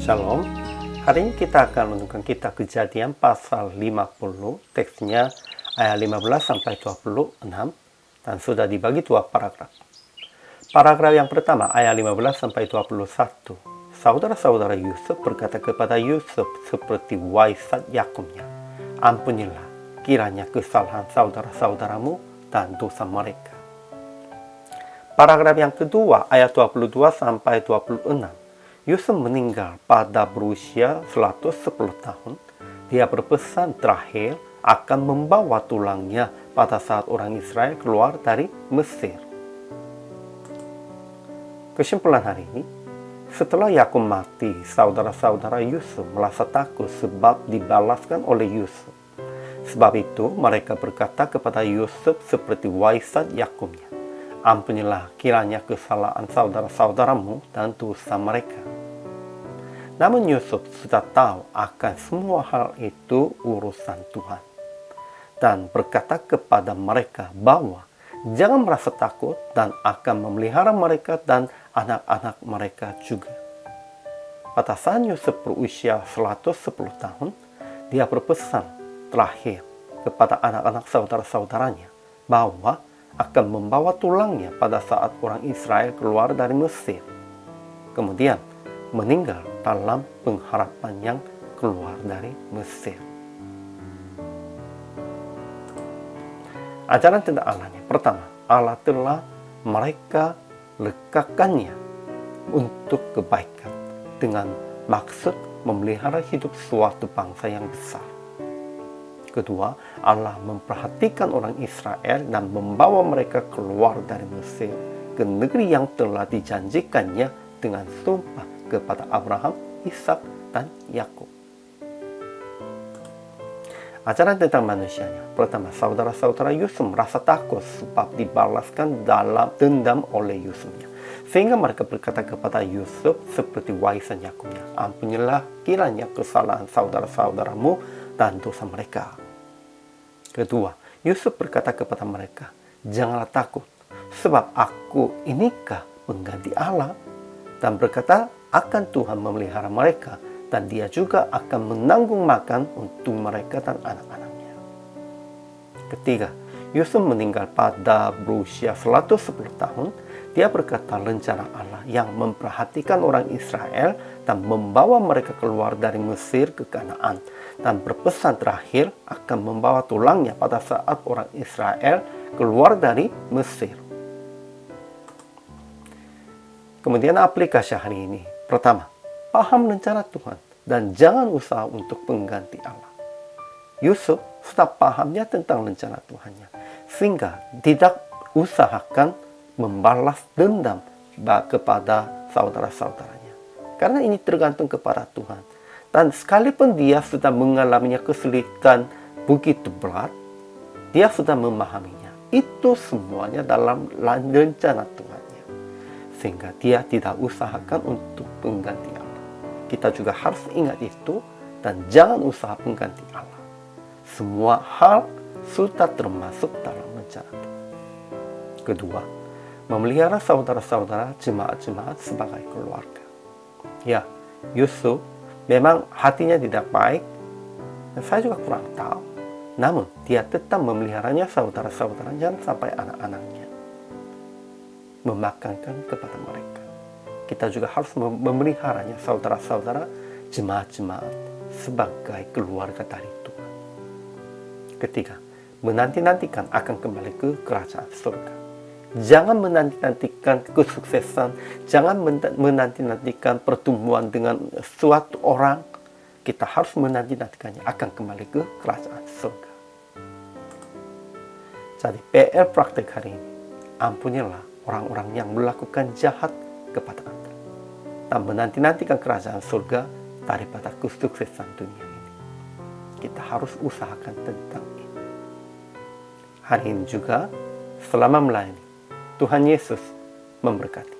Shalom. Hari ini kita akan menemukan kitab Kejadian pasal 50, teksnya ayat 15 sampai 26 dan sudah dibagi dua paragraf. Paragraf yang pertama ayat 15 sampai 21. Saudara-saudara Yusuf berkata kepada Yusuf seperti waisat Yakobnya, ampunilah kiranya kesalahan saudara-saudaramu dan dosa mereka. Paragraf yang kedua ayat 22 sampai 26. Yusuf meninggal pada berusia 110 tahun. Dia berpesan terakhir akan membawa tulangnya pada saat orang Israel keluar dari Mesir. Kesimpulan hari ini, setelah Yakub mati, saudara-saudara Yusuf merasa takut sebab dibalaskan oleh Yusuf. Sebab itu mereka berkata kepada Yusuf seperti waisat Yakobnya, ampunilah kiranya kesalahan saudara-saudaramu dan dosa mereka. Namun Yusuf sudah tahu akan semua hal itu urusan Tuhan. Dan berkata kepada mereka bahwa jangan merasa takut dan akan memelihara mereka dan anak-anak mereka juga. Pada saat Yusuf berusia 110 tahun, dia berpesan terakhir kepada anak-anak saudara-saudaranya bahwa akan membawa tulangnya pada saat orang Israel keluar dari Mesir. Kemudian meninggal dalam pengharapan yang keluar dari Mesir. Ajaran tentang Allahnya. Pertama, Allah telah mereka letakkannya untuk kebaikan dengan maksud memelihara hidup suatu bangsa yang besar. Kedua, Allah memperhatikan orang Israel dan membawa mereka keluar dari Mesir ke negeri yang telah dijanjikannya dengan sumpah kepada Abraham, Ishak, dan Yakub. Ajaran tentang manusianya. Pertama, saudara-saudara Yusuf merasa takut sebab dibalaskan dalam dendam oleh Yusufnya. Sehingga mereka berkata kepada Yusuf seperti waisan Yakobnya, ampunilah kiranya kesalahan saudara-saudaramu dan dosa mereka. Kedua, Yusuf berkata kepada mereka, janganlah takut, sebab aku inikah pengganti Allah, dan berkata akan Tuhan memelihara mereka dan dia juga akan menanggung makan untuk mereka dan anak-anaknya. Ketiga, Yusuf meninggal pada berusia 110 tahun. Dia berkata rencana Allah yang memperhatikan orang Israel dan membawa mereka keluar dari Mesir ke Kanaan dan berpesan terakhir akan membawa tulangnya pada saat orang Israel keluar dari Mesir. Kemudian aplikasi hari ini. Pertama, paham rencana Tuhan dan jangan usaha untuk pengganti Allah. Yusuf sudah pahamnya tentang rencana Tuhannya, sehingga tidak usahakan membalas dendam kepada saudara-saudaranya. Karena ini tergantung kepada Tuhan. Dan sekalipun dia sudah mengalaminya kesulitan begitu berat, dia sudah memahaminya. Itu semuanya dalam rencana Tuhan. Sehingga dia tidak usahakan untuk pengganti Allah. Kita juga harus ingat itu dan jangan usaha pengganti Allah. Semua hal sudah termasuk dalam rencana Tuhan. Kedua, memelihara saudara-saudara jemaat-jemaat sebagai keluarga. Ya, Yusuf memang hatinya tidak baik dan saya juga kurang tahu. Namun dia tetap memeliharanya saudara-saudaranya sampai anak-anaknya. Memakankan kepada mereka. Kita juga harus memeliharanya saudara-saudara jemaat-jemaat sebagai keluarga dari Tuhan. Ketiga, menanti-nantikan akan kembali ke kerajaan surga. Jangan menanti-nantikan kesuksesan, jangan menanti-nantikan pertemuan dengan suatu orang. Kita harus menanti-nantikannya akan kembali ke kerajaan surga. Jadi PR praktek hari ini, ampunilah orang-orang yang melakukan jahat kepada Anda dan menanti-nantikan kerajaan surga daripada kesuksesan dunia ini. Kita harus usahakan tentang ini. Hari ini juga, selama melayani, Tuhan Yesus memberkati.